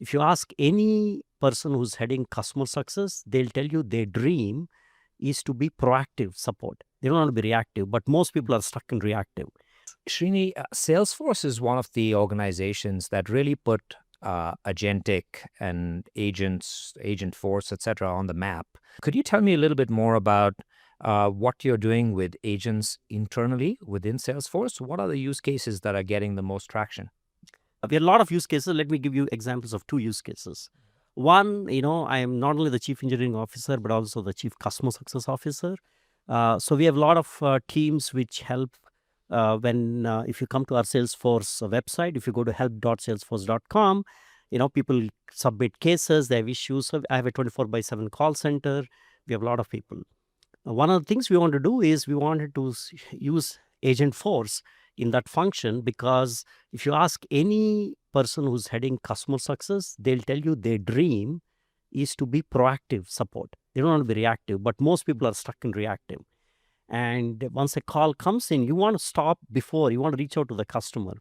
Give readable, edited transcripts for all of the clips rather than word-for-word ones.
If you ask any person who's heading customer success, they'll tell you their dream is to be proactive support. They don't want to be reactive, but most people are stuck in reactive. Srini, Salesforce is one of the organizations that really put Agentic and agents, Agent Force, etc., on the map. Could you tell me a little bit more about what you're doing with agents internally within Salesforce? What are the use cases that are getting the most traction? There are a lot of use cases. Let me give you examples of two use cases. One, I am not only the chief engineering officer, but also the chief customer success officer. So we have a lot of teams which help if you come to our Salesforce website, if you go to help.salesforce.com, people submit cases, they have issues. So I have a 24/7 call center. We have a lot of people. One of the things we want to do is we wanted to use Agent Force in that function, because if you ask any person who's heading customer success, they'll tell you their dream is to be proactive support. They don't want to be reactive, but most people are stuck in reactive. And once a call comes in, you want to stop before, you want to reach out to the customer,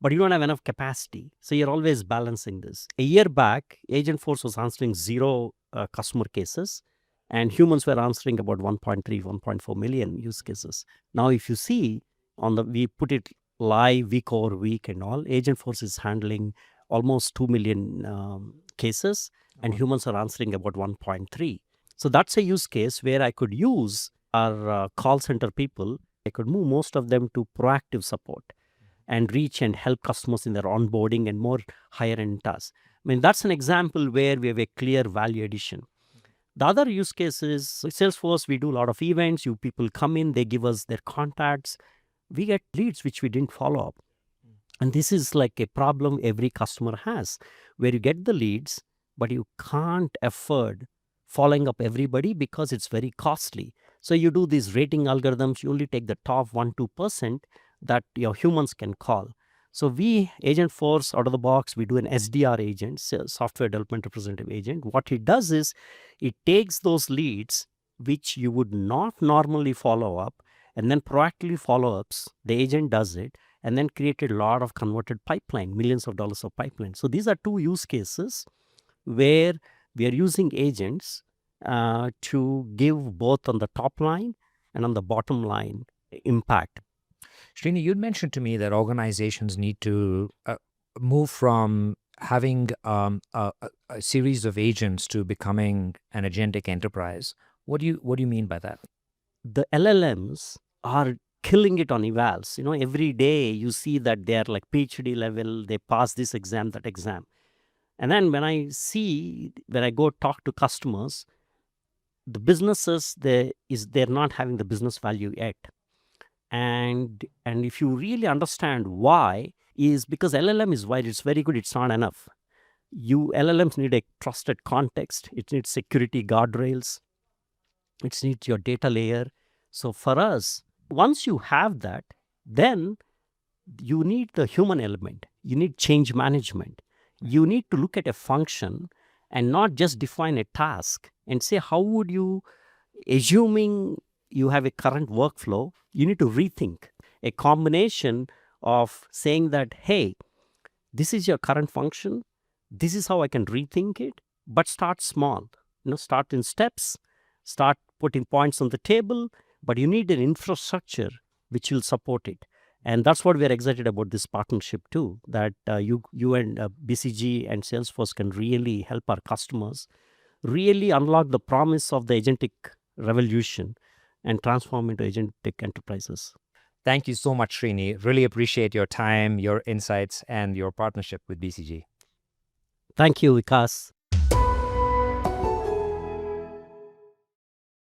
but you don't have enough capacity. So you're always balancing this. A year back, Agent Force was answering zero customer cases, and humans were answering about 1.3, 1.4 million use cases. Now, if you see, we put it live week over week and all, Agent Force is handling almost 2 million cases, and humans are answering about 1.3. So that's a use case where I could use our call center people. I could move most of them to proactive support and reach and help customers in their onboarding and more higher end tasks. I mean, that's an example where we have a clear value addition. The other use case is Salesforce. We do a lot of events. You people come in, they give us their contacts. We get leads which we didn't follow up. And this is like a problem every customer has, where you get the leads, but you can't afford following up everybody because it's very costly. So you do these rating algorithms. You only take the top 1-2% that your humans can call. So we, Agent Force, out of the box, we do an SDR agent, software development representative agent. What it does is it takes those leads which you would not normally follow up, and then proactively follow-ups. The agent does it, and then created a lot of converted pipeline, millions of dollars of pipeline. So these are two use cases where we are using agents to give both on the top line and on the bottom line impact. Srini, you'd mentioned to me that organizations need to move from having a series of agents to becoming an agentic enterprise. What do you mean by that? The LLMs are killing it on evals. Every day you see that they're like PhD level, they pass this exam, that exam. And then when I go talk to customers, the businesses, they're not having the business value yet. And if you really understand why, is because LLM is wide, it's very good, it's not enough. LLMs need a trusted context, it needs security guardrails, it needs your data layer. So for us, once you have that, then you need the human element, you need change management. You need to look at a function and not just define a task and say, how would you, assuming you have a current workflow, you need to rethink a combination of saying that, hey, this is your current function, this is how I can rethink it, but start small. Start in steps, start putting points on the table, but you need an infrastructure which will support it. And that's what we're excited about this partnership too, that you and BCG and Salesforce can really help our customers really unlock the promise of the agentic revolution and transform into agentic enterprises. Thank you so much, Srini. Really appreciate your time, your insights, and your partnership with BCG. Thank you, Vikas.